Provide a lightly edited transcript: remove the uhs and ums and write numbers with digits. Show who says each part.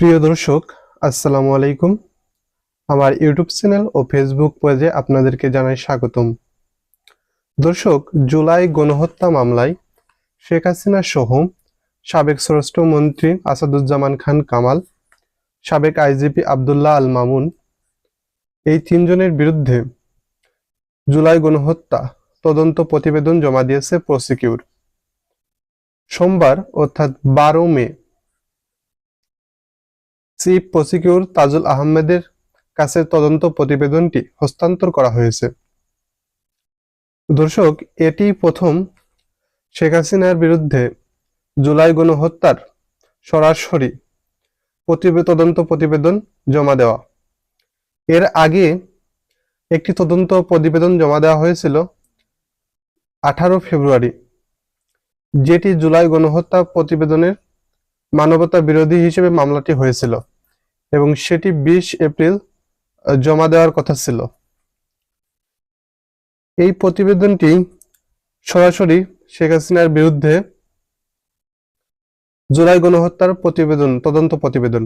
Speaker 1: প্রিয় দর্শক, আসসালামু আলাইকুম। আমার ইউটিউব চ্যানেল ও ফেসবুক পেজে আপনাদেরকে জানাই স্বাগতম। দর্শক, জুলাই গণহত্যা মামলায় শেখ হাসিনা সহ সাবেক স্বরাষ্ট্রমন্ত্রী আসাদুজ্জামান খান কামাল, সাবেক আইজিপি আব্দুল্লাহ আল মামুন, এই তিনজনের বিরুদ্ধে জুলাই গণহত্যা তদন্ত প্রতিবেদন জমা দিয়েছে প্রসিকিউর। সোমবার অর্থাৎ 12 মে চিফ প্রসিকিউটর তাজুল আহমেদের কাছে তদন্ত প্রতিবেদনটি হস্তান্তর করা হয়েছে। দর্শক, এটি প্রথম শেখ হাসিনার বিরুদ্ধে জুলাই গণহত্যার সরাসরি তদন্ত প্রতিবেদন জমা দেওয়া। এর আগে একটি তদন্ত প্রতিবেদন জমা দেওয়া হয়েছিল 18 ফেব্রুয়ারি, যেটি জুলাই গণহত্যা প্রতিবেদনের মানবতা বিরোধী হিসেবে মামলাটি হয়েছিল এবং সেটি 20 এপ্রিল জমা দেওয়ার কথা ছিল। এই প্রতিবেদনটি সরাসরি শেখ হাসিনার বিরুদ্ধে জুলাই গণহত্যার তদন্ত প্রতিবেদন।